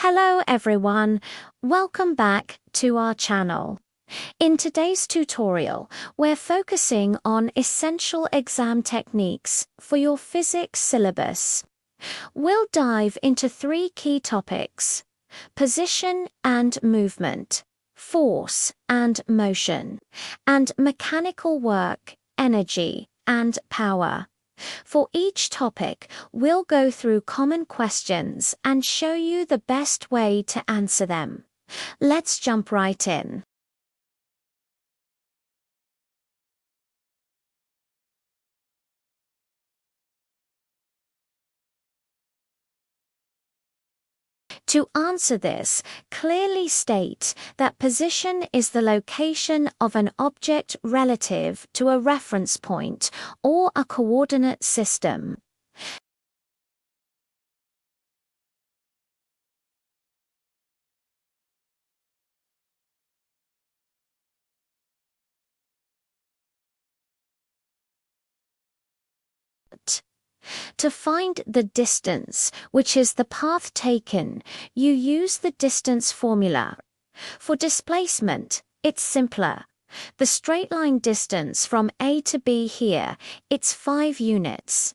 Hello everyone, welcome back to our channel. In today's tutorial, we're focusing on essential exam techniques for your physics syllabus. We'll dive into three key topics: position and movement, force and motion, and mechanical work, energy, and power. For each topic, we'll go through common questions and show you the best way to answer them. Let's jump right in. To answer this, clearly state that position is the location of an object relative to a reference point or a coordinate system. To find the distance, which is the path taken, you use the distance formula. For displacement, it's simpler. The straight line distance from A to B here, it's 5 units.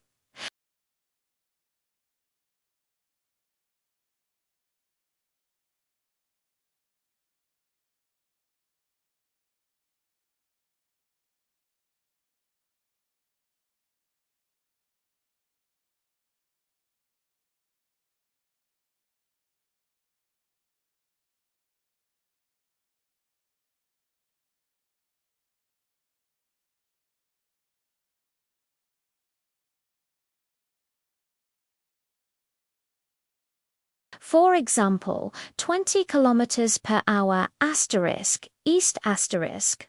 For example, 20 kilometers per hour asterisk, east asterisk.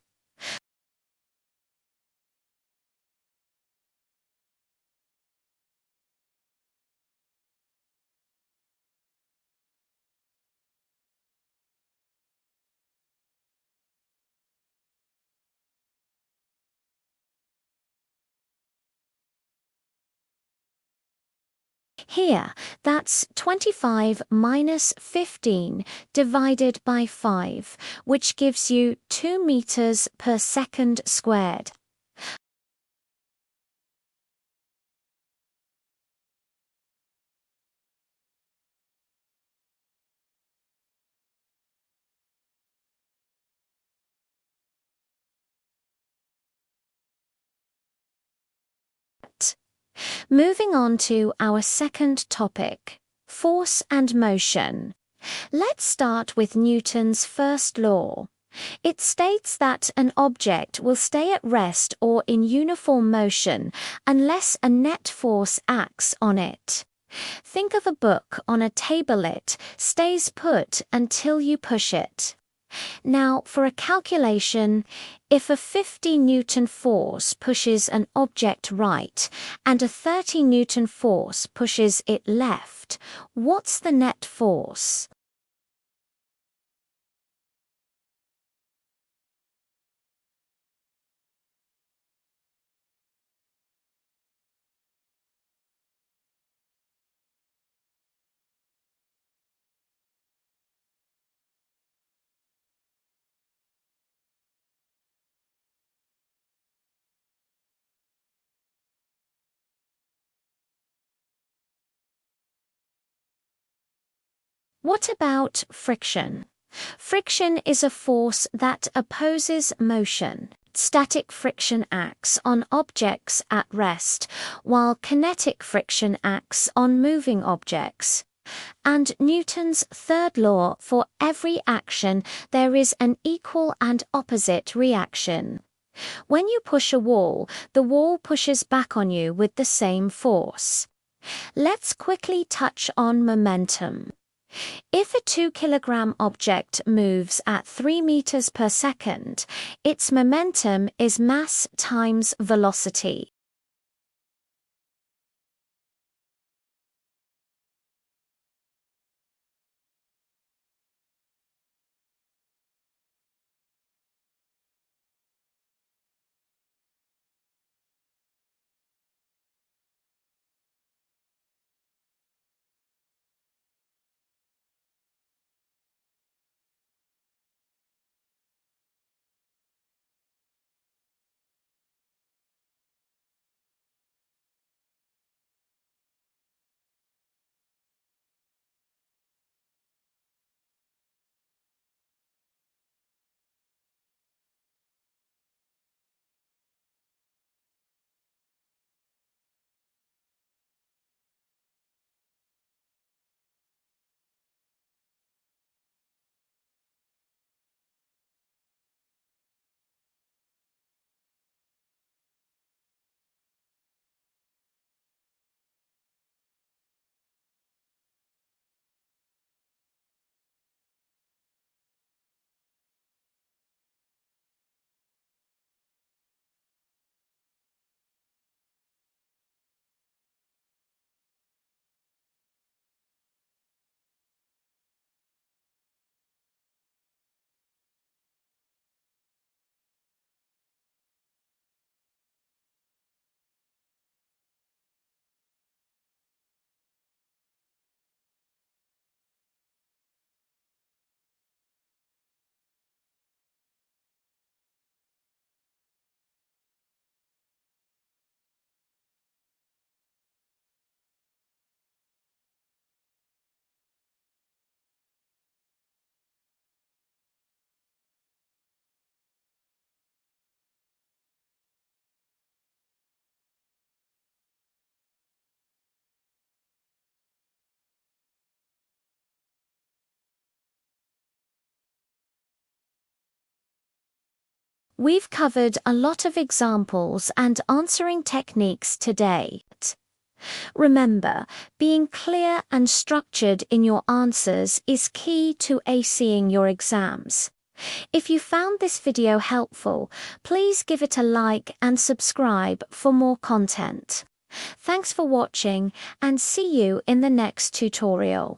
Here, that's 25 minus 15 divided by 5, which gives you 2 meters per second squared. Moving on to our second topic, force and motion. Let's start with Newton's first law. It states that an object will stay at rest or in uniform motion unless a net force acts on it. Think of a book on a table. It stays put until you push it. Now, for a calculation, if a 50 Newton force pushes an object right and a 30 Newton force pushes it left, what's the net force? What about friction? Friction is a force that opposes motion. Static friction acts on objects at rest, while kinetic friction acts on moving objects. And Newton's third law: for every action, there is an equal and opposite reaction. When you push a wall, the wall pushes back on you with the same force. Let's quickly touch on momentum. If a 2-kilogram object moves at 3 meters per second, its momentum is mass times velocity. We've covered a lot of examples and answering techniques today. Remember, being clear and structured in your answers is key to acing your exams. If you found this video helpful, please give it a like and subscribe for more content. Thanks for watching and see you in the next tutorial.